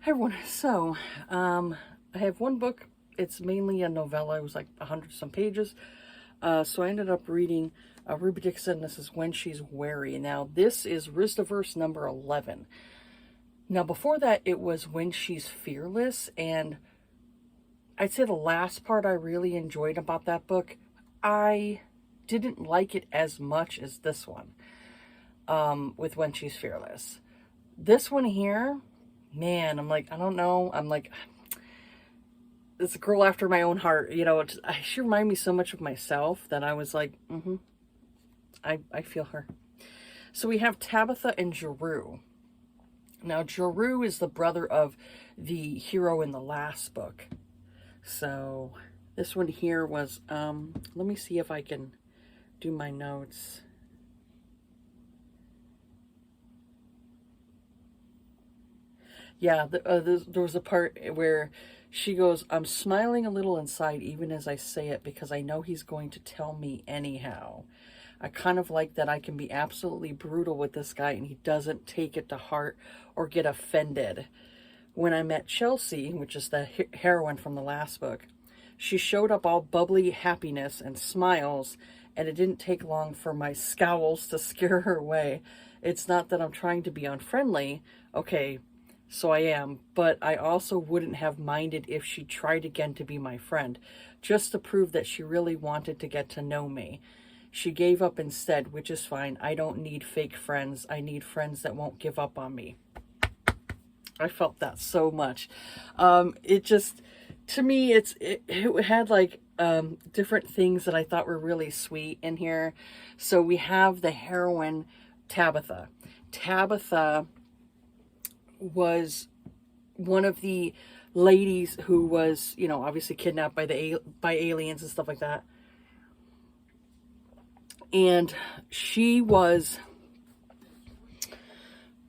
Hi everyone. I have one book. It's mainly a novella. It was like 100 some pages. So I ended up reading Ruby Dixon. This is When She's Wary. Now this is Ristaverse number 11. Now before that it was When She's Fearless, and I'd say the last part I really enjoyed about that book. I didn't like it as much as this one, with When She's Fearless. This one here, man, I'm like, I don't know. I'm like, this girl after my own heart, she reminded me so much of myself that I was like, I feel her. So we have Tabitha and Jaroo. Now, Jaroo is the brother of the hero in the last book. So this one here was, let me see if I can do my notes. Yeah, there was a part where she goes, I'm smiling a little inside even as I say it because I know he's going to tell me anyhow. I kind of like that I can be absolutely brutal with this guy and he doesn't take it to heart or get offended. When I met Chelsea, which is the heroine from the last book, she showed up all bubbly happiness and smiles, and it didn't take long for my scowls to scare her away. It's not that I'm trying to be unfriendly. Okay, so I am, but I also wouldn't have minded if she tried again to be my friend, just to prove that she really wanted to get to know me. She gave up instead, which is fine. I don't need fake friends. I need friends that won't give up on me. I felt that so much. It just, to me, it had like different things that I thought were really sweet in here. So we have the heroine, Tabitha. Tabitha was one of the ladies who was, obviously kidnapped by aliens and stuff like that. And she was,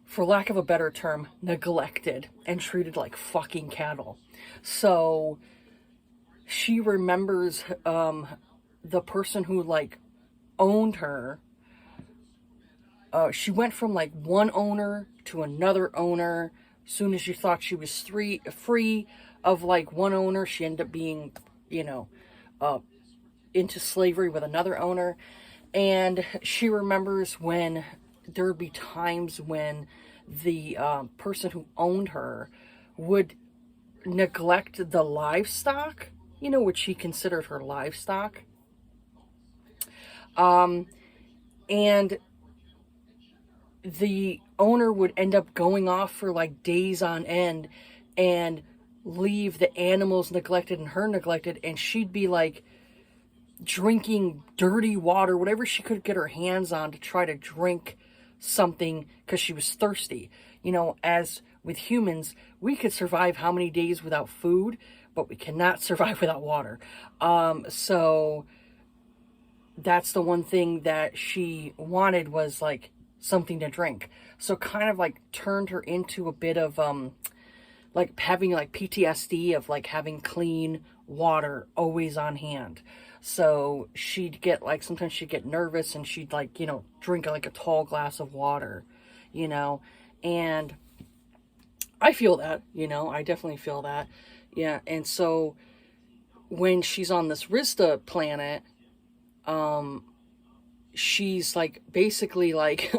for lack of a better term, neglected and treated like fucking cattle. So she remembers the person who like owned her. She went from like one owner to another owner. As soon as she thought she was free of like one owner, she ended up being, into slavery with another owner. And she remembers when there would be times when the person who owned her would neglect the livestock, which she considered her livestock. And the owner would end up going off for like days on end and leave the animals neglected and her neglected, and she'd be like drinking dirty water, whatever she could get her hands on to try to drink something because she was thirsty. As with humans, we could survive how many days without food, but we cannot survive without water. So that's the one thing that she wanted, was like something to drink. So kind of like turned her into a bit of like having like PTSD of like having clean water always on hand. So she'd get like, sometimes she'd get nervous and she'd like, drink like a tall glass of water, and I feel that, I definitely feel that. Yeah. And so when she's on this Rista planet, she's like basically like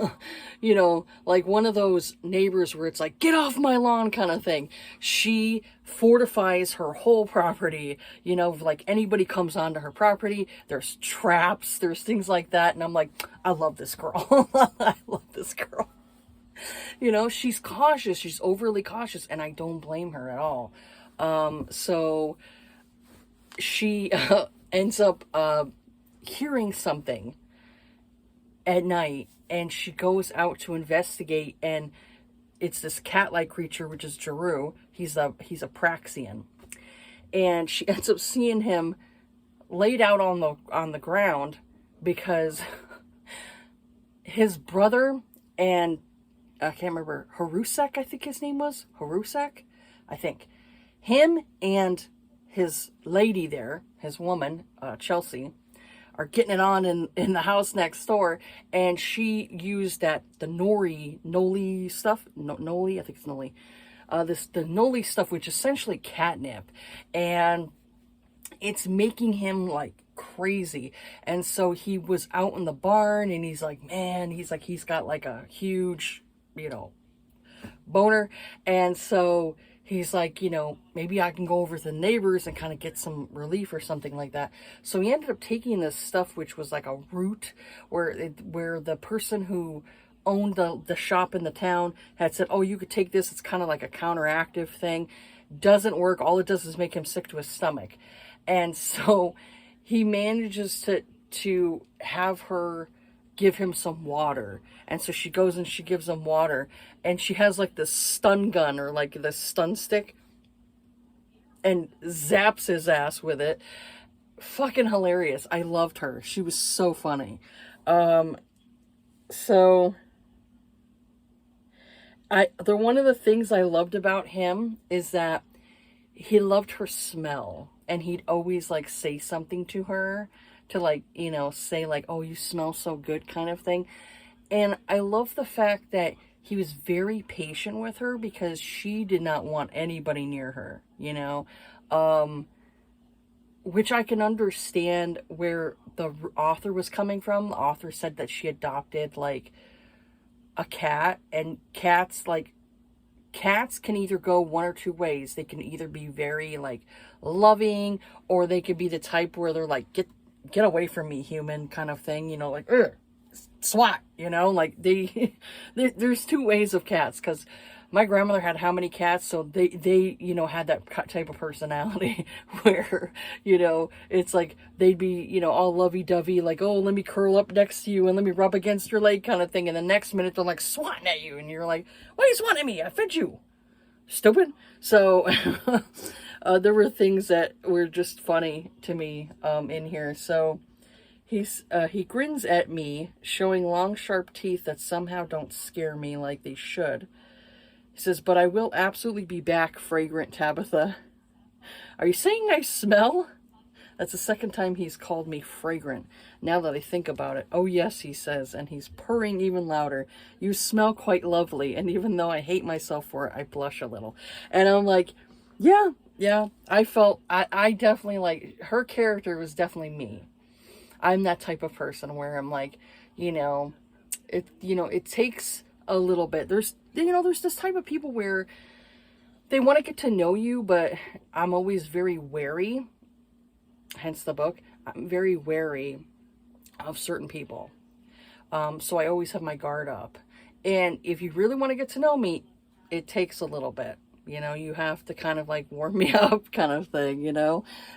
like one of those neighbors where it's like, get off my lawn kind of thing. She fortifies her whole property, like anybody comes onto her property, there's traps, there's things like that. And I'm like, I love this girl. I love this girl. She's cautious, she's overly cautious, and I don't blame her at all. So she ends up hearing something at night, and she goes out to investigate, and it's this cat-like creature, which is Jaroo. He's a Praxian, and she ends up seeing him laid out on the ground because his brother and I can't remember, Harusek, I think his name was Harusek, I think him and his lady there, his woman, Chelsea, are getting it on in the house next door, and she used the noli stuff, noli, I think it's noli, the Noli stuff, which is essentially catnip, and it's making him like crazy. And so he was out in the barn, and he's like, man, he's got like a huge, boner. And so he's like, maybe I can go over to the neighbors and kind of get some relief or something like that. So he ended up taking this stuff, which was like a root, where the person who owned the shop in the town had said, oh, you could take this. It's kind of like a counteractive thing. Doesn't work. All it does is make him sick to his stomach. And so he manages to have her give him some water. And so she goes and she gives him water, and she has like this stun gun, or like this stun stick, and zaps his ass with it. Fucking hilarious. I loved her. She was so funny. So one of the things I loved about him is that he loved her smell, and he'd always like say something to her to like, say like, oh, you smell so good, kind of thing. And I love the fact that he was very patient with her, because she did not want anybody near her, which I can understand where the author was coming from. The author said that she adopted like a cat, and cats can either go one or two ways. They can either be very like loving, or they could be the type where they're like, get away from me, human, kind of thing, like, ugh, swat, like there's two ways of cats, because my grandmother had how many cats, so they had that type of personality where, it's like they'd be, all lovey-dovey, like, oh, let me curl up next to you and let me rub against your leg, kind of thing, and the next minute they're like swatting at you, and you're like, why are you swatting at me? I fed you, stupid. So there were things that were just funny to me in here. So he grins at me, showing long sharp teeth that somehow don't scare me like they should. He says, but I will absolutely be back, fragrant Tabitha. Are you saying I smell? That's the second time he's called me fragrant, now that I think about it. Oh yes, he says, and he's purring even louder. You smell quite lovely, and even though I hate myself for it, I blush a little. And I'm like, yeah, I definitely, like, her character was definitely me. I'm that type of person where I'm like, it takes a little bit. There's this type of people where they want to get to know you, but I'm always very wary, hence the book. I'm very wary of certain people. So I always have my guard up. And if you really want to get to know me, it takes a little bit. You have to kind of like warm me up, kind of thing,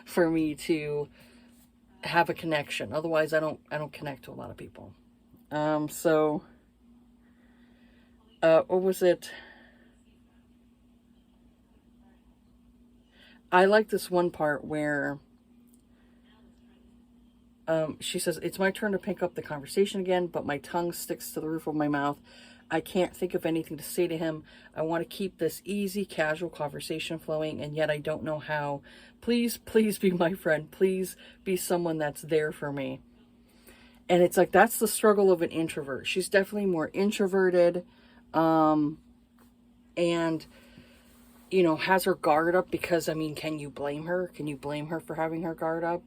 for me to have a connection. Otherwise, I don't connect to a lot of people. What was it? I like this one part where she says, it's my turn to pick up the conversation again, but my tongue sticks to the roof of my mouth. I can't think of anything to say to him. I want to keep this easy, casual conversation flowing, and yet I don't know how. Please be my friend. Please be someone that's there for me. And it's like, that's the struggle of an introvert. She's definitely more introverted, and, has her guard up, because, can you blame her? Can you blame her for having her guard up,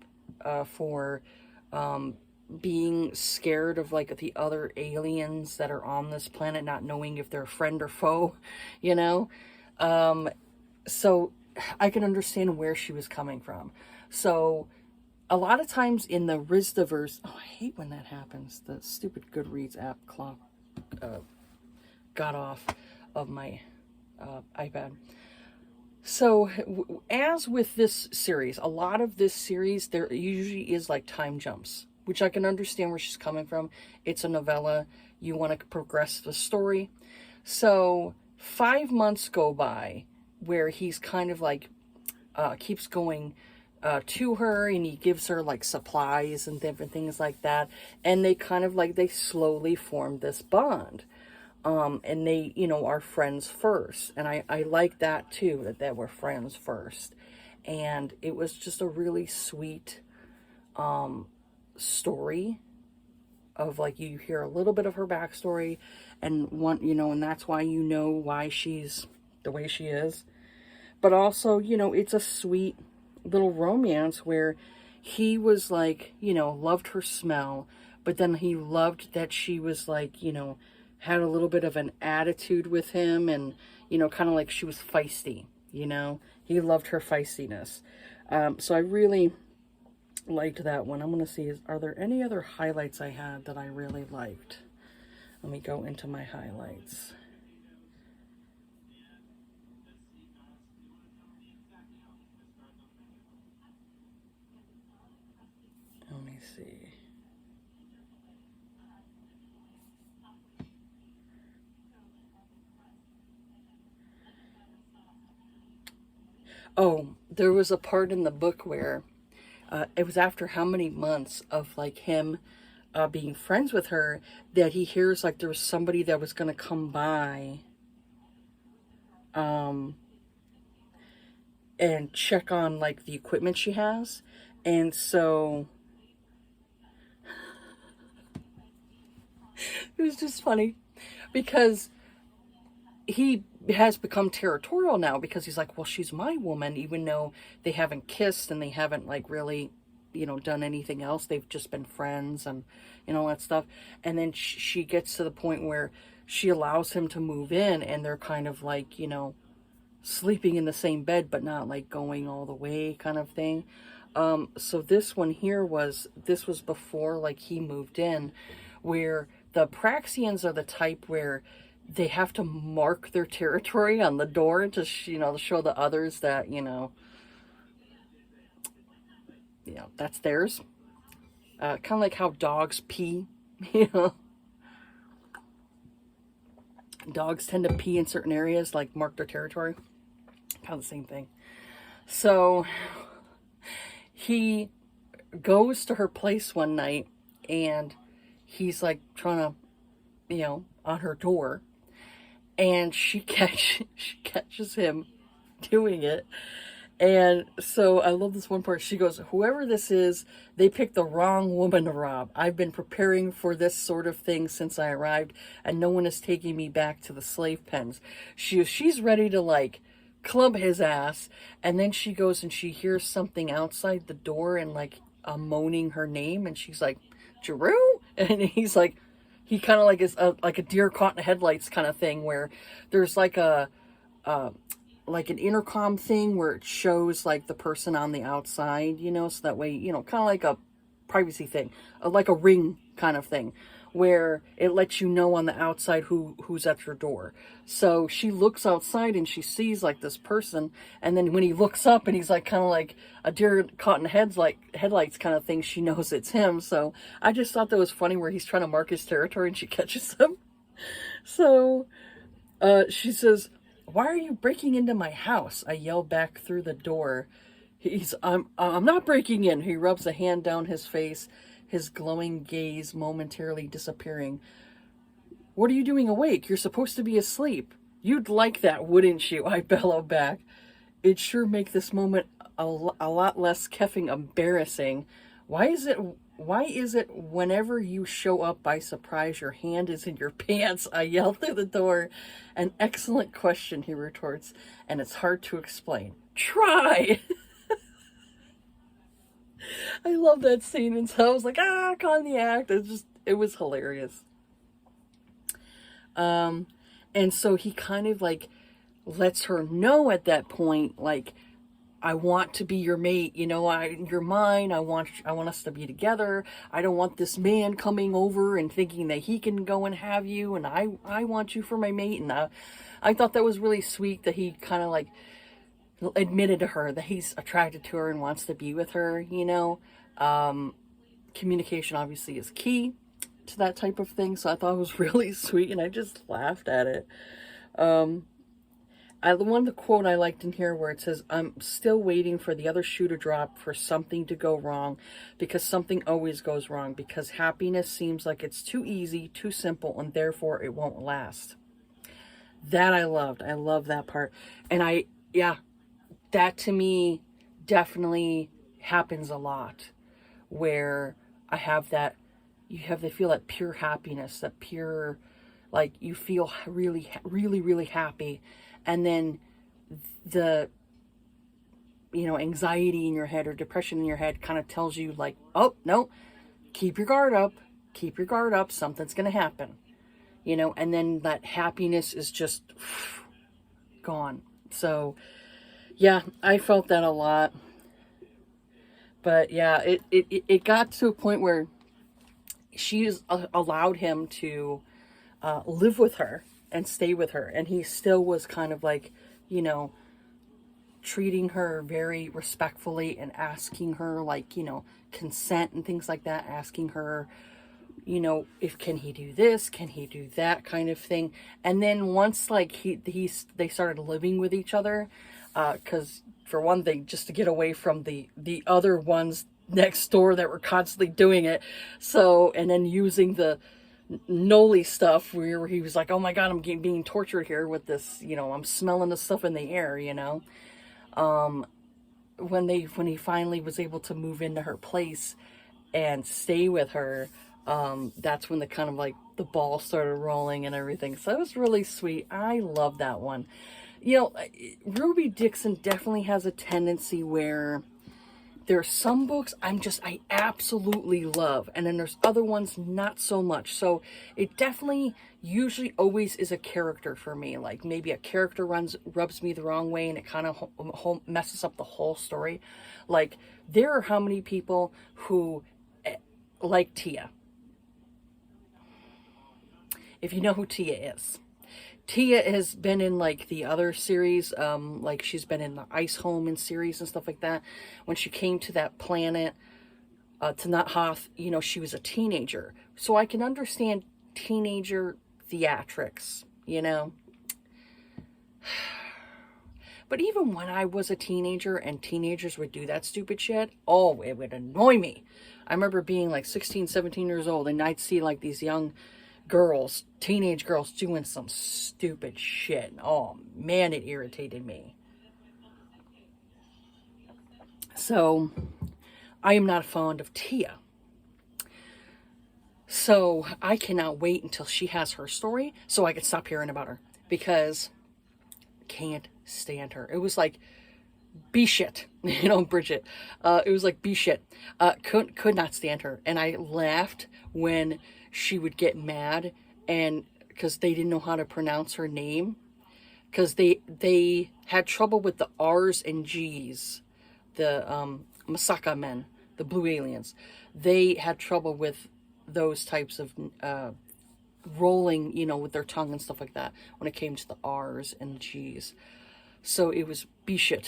for being scared of like the other aliens that are on this planet, not knowing if they're friend or foe, so I can understand where she was coming from. So a lot of times in the Rizdaverse, I hate when that happens. The stupid Goodreads app clock got off of my iPad. So, as with this series, a lot of this series, there usually is like time jumps, which I can understand where she's coming from. It's a novella. You want to progress the story. So, 5 months go by where he's kind of like, keeps going to her, and he gives her like supplies and different things like that. And they kind of like, they slowly form this bond. And they, are friends first. And I like that too, that we're friends first. And it was just a really sweet, story of like, you hear a little bit of her backstory, and and that's why why she's the way she is. But also, it's a sweet little romance where he was like, loved her smell, but then he loved that she was like, had a little bit of an attitude with him, and, kind of like she was feisty, he loved her feistiness. So I really liked that one. I'm going to see, are there any other highlights I had that I really liked? Let me go into my highlights. Let me see. Oh, there was a part in the book where it was after how many months of like him being friends with her that he hears like there was somebody that was going to come by and check on like the equipment she has. And so it was just funny because he has become territorial now, because he's like, well, she's my woman, even though they haven't kissed and they haven't like really, done anything else. They've just been friends and, all that stuff. And then she gets to the point where she allows him to move in, and they're kind of like, sleeping in the same bed, but not like going all the way kind of thing. So this one here this was before like he moved in, where the Praxians are the type where they have to mark their territory on the door to, to show the others that, that's theirs. Kind of like how dogs pee, Dogs tend to pee in certain areas, like mark their territory. Kind of the same thing. So he goes to her place one night, and he's like trying to, on her door, and she catches him doing it. And so I love this one part. She goes, whoever this is, they picked the wrong woman to rob. I've been preparing for this sort of thing since I arrived, and no one is taking me back to the slave pens. She's ready to like club his ass. And then she goes and she hears something outside the door, and like moaning her name. And she's like, Giroux? And he's like, he kind of like is like a deer caught in headlights kind of thing, where there's like like an intercom thing where it shows like the person on the outside, so that way, kind of like a privacy thing, like a Ring kind of thing, where it lets you know on the outside who's at your door. So she looks outside and she sees like this person, and then when he looks up and he's like kind of like a deer caught in headlights kind of thing, she knows it's him. So I just thought that was funny, where he's trying to mark his territory and she catches him. So she says, why are you breaking into my house? I yell back through the door. I'm not breaking in. He rubs a hand down his face, his glowing gaze momentarily disappearing. What are you doing awake? You're supposed to be asleep. You'd like that, wouldn't you? I bellow back. It'd sure make this moment a lot less keffing embarrassing. Why is it whenever you show up by surprise, your hand is in your pants? I yell through the door. An excellent question, he retorts, and it's hard to explain. Try! I love that scene, and so I was like, caught in the act. It was hilarious. And so he kind of like lets her know at that point, like, I want to be your mate, you're mine. I want us to be together. I don't want this man coming over and thinking that he can go and have you, and I want you for my mate. And I thought that was really sweet that he kind of like admitted to her that he's attracted to her and wants to be with her, Communication obviously is key to that type of thing, so I thought it was really sweet, and I just laughed at it. The one quote I liked in here where it says, I'm still waiting for the other shoe to drop, for something to go wrong, because something always goes wrong, because happiness seems like it's too easy, too simple, and therefore it won't last. That I loved. I love that part. And that to me definitely happens a lot, where I have that, feel that pure happiness, that pure, like you feel really, really, really happy. and then the, anxiety in your head or depression in your head kind of tells you like, oh, no, keep your guard up, something's going to happen, and then that happiness is just gone. So, yeah, I felt that a lot. But yeah, it got to a point where she's allowed him to live with her and stay with her. And he still was kind of like, treating her very respectfully and asking her like, consent and things like that, asking her, if can he do this, can he do that kind of thing. And then once like they started living with each other, because for one thing, just to get away from the other ones next door that were constantly doing it. So, and then using the Noli stuff where he was like, oh my God, I'm being tortured here with this, I'm smelling the stuff in the air, when he finally was able to move into her place and stay with her, that's when the kind of like the ball started rolling and everything. So it was really sweet. I love that one. Ruby Dixon definitely has a tendency where there are some books I absolutely love, and then there's other ones not so much. So it definitely usually always is a character for me. Like maybe a character rubs me the wrong way and it kind of messes up the whole story. Like there are how many people who like Tia. If you know who Tia is. Tia has been in like the other series, like she's been in the Ice Home and series and stuff like that. When she came to that planet, to Nut Hoth, she was a teenager. So I can understand teenager theatrics, But even when I was a teenager and teenagers would do that stupid shit, oh, it would annoy me. I remember being like 16, 17 years old and I'd see like these young girls, teenage girls doing some stupid shit. Oh man, it irritated me. So I am not fond of Tia. So I cannot wait until she has her story so I can stop hearing about her, because can't stand her. It was like be shit, Bridget. It was like be shit. Could not stand her. And I laughed when she would get mad, and because they didn't know how to pronounce her name, because they had trouble with the R's and G's, the Masaka men, the blue aliens. They had trouble with those types of rolling, with their tongue and stuff like that when it came to the R's and G's. So it was Bishit.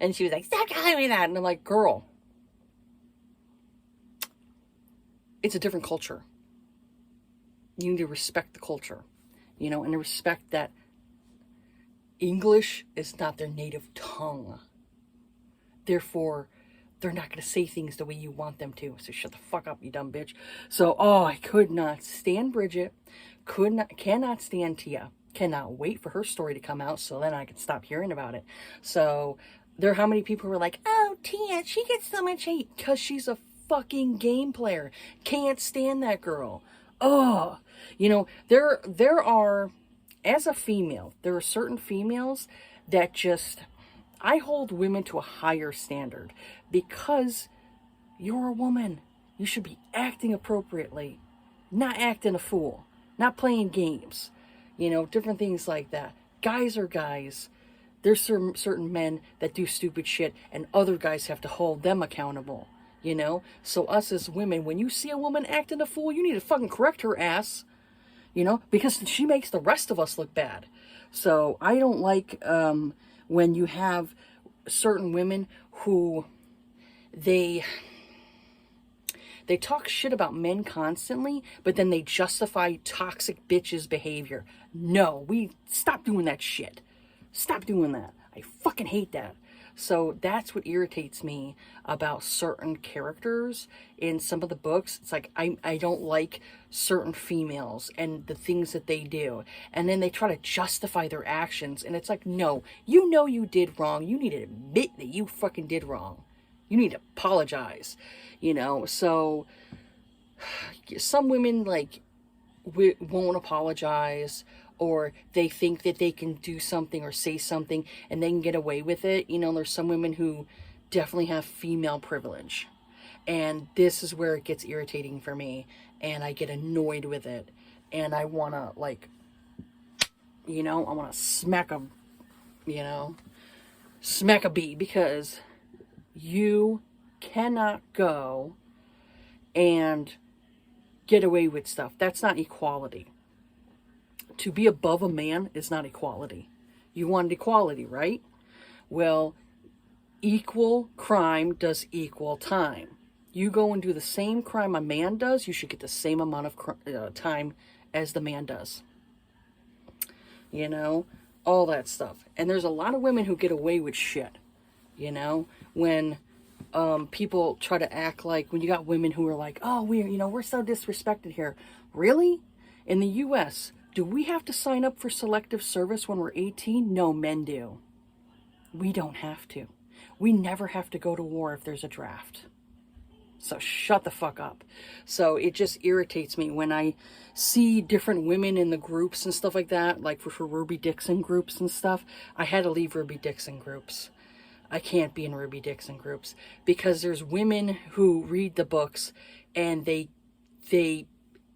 And she was like, stop calling me that. And I'm like, girl, it's a different culture. You need to respect the culture, and to respect that English is not their native tongue. Therefore, they're not going to say things the way you want them to. So shut the fuck up, you dumb bitch. So, I could not stand Bridget. Cannot stand Tia. Cannot wait for her story to come out so then I can stop hearing about it. So, there are how many people were like, oh, Tia, she gets so much hate because she's a fucking game player. Can't stand that girl. Oh, there are, as a female, there are certain females that just, I hold women to a higher standard because you're a woman. You should be acting appropriately, not acting a fool, not playing games, different things like that. Guys are guys. There's certain men that do stupid shit and other guys have to hold them accountable, So us as women, when you see a woman acting a fool, you need to fucking correct her ass, because she makes the rest of us look bad. So I don't like when you have certain women who they talk shit about men constantly, but then they justify toxic bitches' behavior. No, we stop doing that shit. Stop doing that. I fucking hate that. So that's what irritates me about certain characters in some of the books. It's like I don't like certain females and the things that they do. And then they try to justify their actions. And it's like, no, you did wrong. You need to admit that you fucking did wrong. You need to apologize. So some women, like, won't apologize, or they think that they can do something or say something and they can get away with it. You know, there's some women who definitely have female privilege. And this is where it gets irritating for me. And I get annoyed with it. And I want to, like, I want to smack them, smack a bee, because you cannot go and get away with stuff. That's not equality. To be above a man is not equality. You wanted equality, right? Well, equal crime does equal time. You go and do the same crime a man does, you should get the same amount of time as the man does. All that stuff. And there's a lot of women who get away with shit. When people try to act like, when you got women who are like, oh, we're so disrespected here. Really? In the U.S., do we have to sign up for selective service when we're 18? No, men do. We don't have to. We never have to go to war if there's a draft. So shut the fuck up. So it just irritates me when I see different women in the groups and stuff like that, like for Ruby Dixon groups and stuff. I had to leave Ruby Dixon groups. I can't be in Ruby Dixon groups because there's women who read the books and they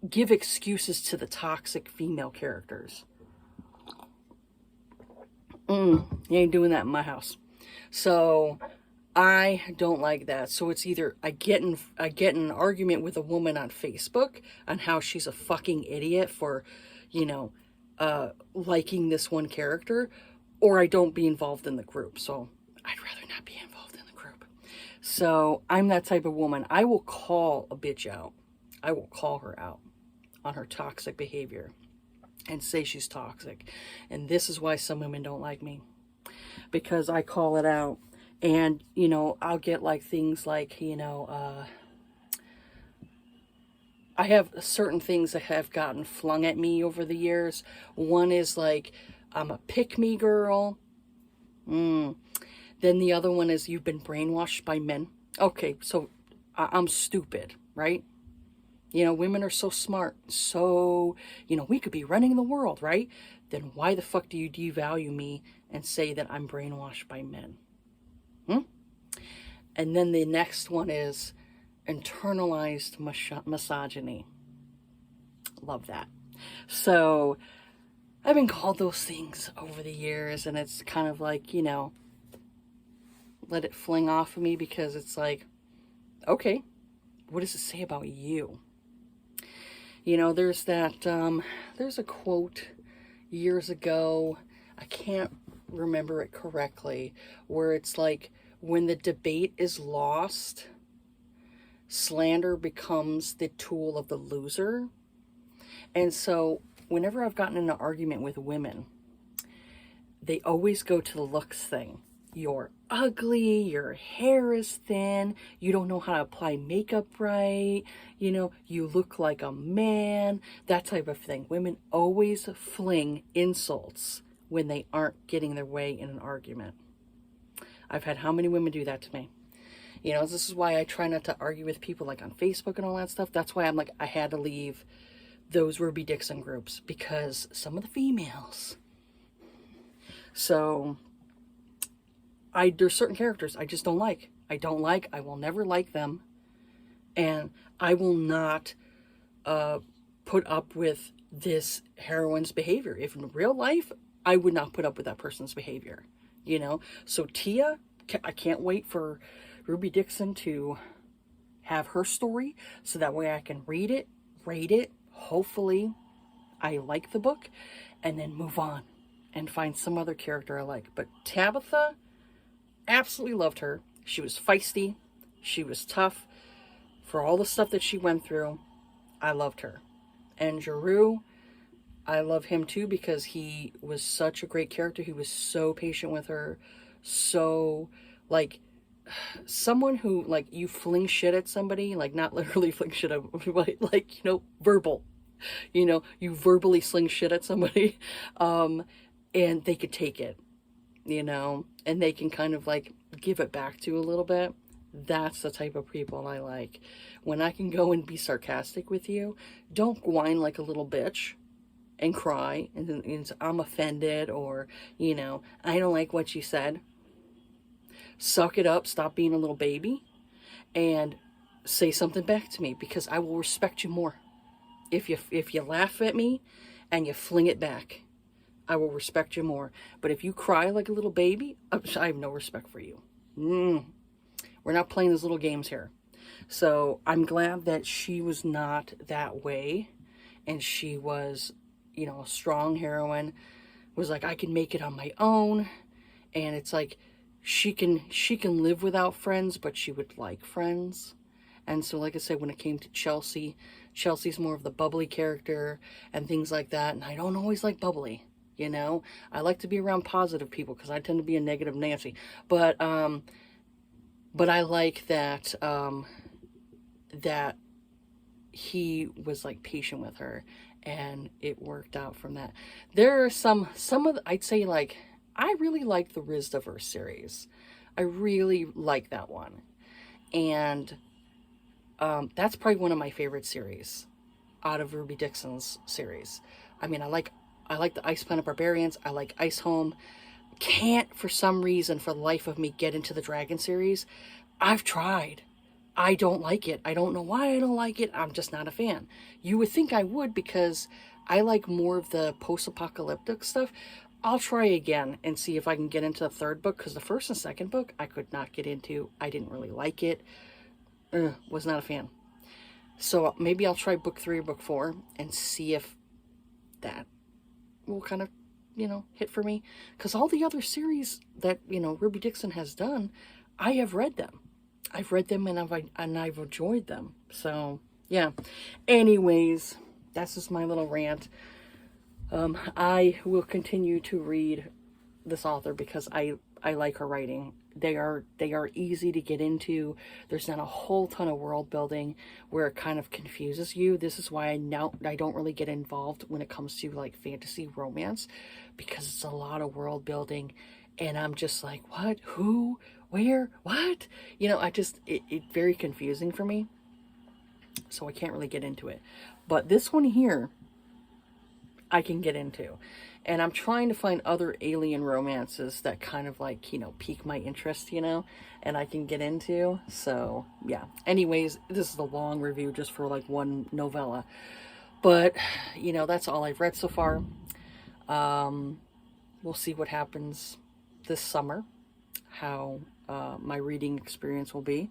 give excuses to the toxic female characters. You ain't doing that in my house. So I don't like that. So it's either I get in an argument with a woman on Facebook on how she's a fucking idiot for, liking this one character, or I don't be involved in the group. So I'd rather not be involved in the group. So I'm that type of woman. I will call a bitch out. I will call her out on her toxic behavior and say she's toxic. And this is why some women don't like me, because I call it out. And, I'll get like things like, I have certain things that have gotten flung at me over the years. One is like, I'm a pick-me girl. Then the other one is, you've been brainwashed by men. Okay, so I'm stupid, right? Women are so smart. So, we could be running the world, right? Then why the fuck do you devalue me and say that I'm brainwashed by men? And then the next one is internalized misogyny. Love that. So I've been called those things over the years, and it's kind of like, let it fling off of me, because it's like, okay, what does it say about you? There's that, there's a quote years ago, I can't remember it correctly, where it's like, when the debate is lost, slander becomes the tool of the loser. And so whenever I've gotten in an argument with women, they always go to the looks thing. You're ugly, your hair is thin, you don't know how to apply makeup right, you look like a man, that type of thing. Women always fling insults when they aren't getting their way in an argument. I've had how many women do that to me? This is why I try not to argue with people like on Facebook and all that stuff. That's why I'm like, I had to leave those Ruby Dixon groups, because some of the females. So there's certain characters I just don't like. I will never like them. And I will not put up with this heroine's behavior. If in real life, I would not put up with that person's behavior. So Tia, I can't wait for Ruby Dixon to have her story, so that way I can read it, rate it, hopefully I like the book, and then move on and find some other character I like. But Tabitha, absolutely loved her. She was feisty, she was tough. For all the stuff that she went through, I loved her. And Giroux, I love him too, because he was such a great character. He was so patient with her. So, like, someone who, like, you fling shit at somebody, like, not literally fling shit at, like, verbal. You verbally sling shit at somebody, and they could take it, and they can kind of, like, give it back to you a little bit. That's the type of people I like. When I can go and be sarcastic with you, don't whine like a little bitch and cry and I'm offended, or, you know, I don't like what you said. Suck it up, stop being a little baby, and say something back to me, because I will respect you more. If you laugh at me and you fling it back, I will respect you more. But if you cry like a little baby, I have no respect for you. We're not playing those little games here. So I'm glad that she was not that way, and she was, you know, a strong heroine, was like, I can make it on my own. And it's like, she can live without friends, but she would like friends. And so, like I said, when it came to Chelsea, Chelsea's more of the bubbly character and things like that. And I don't always like bubbly, you know. I like to be around positive people because I tend to be a negative Nancy. But I like that that he was like patient with her, and it worked out from that. There are some of the, I'd say, like, I really like the Rizdaverse series. I really like that one. And that's probably one of my favorite series out of Ruby Dixon's series. I mean, I like the Ice Planet Barbarians. I like Ice Home. Can't, for some reason, for the life of me, get into the Dragon series. I've tried. I don't like it. I don't know why I don't like it. I'm just not a fan. You would think I would, because I like more of the post-apocalyptic stuff. I'll try again and see if I can get into the third book, because the first and second book I could not get into. I didn't really like it. Was not a fan. So maybe I'll try book 3 or book 4 and see if that will kind of, you know, hit for me. Because all the other series that, you know, Ruby Dixon has done, I have read them. I've read them, and I've enjoyed them. So, yeah. Anyways, that's just my little rant. I will continue to read this author because I like her writing. They are easy to get into. There's not a whole ton of world building where it kind of confuses you. This is why I don't really get involved when it comes to like fantasy romance, because it's a lot of world building, and I'm just like, what, who, where, what? You know, it's very confusing for me, so I can't really get into it. But this one here, I can get into. And I'm trying to find other alien romances that kind of like, you know, pique my interest, you know, and I can get into. So, yeah. Anyways, this is a long review just for like one novella. But, you know, that's all I've read so far. We'll see what happens this summer, how my reading experience will be.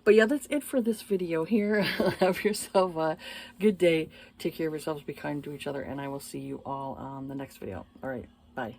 But yeah, that's it for this video here. Have yourself a good day. Take care of yourselves. Be kind to each other. And I will see you all on the next video. All right. Bye.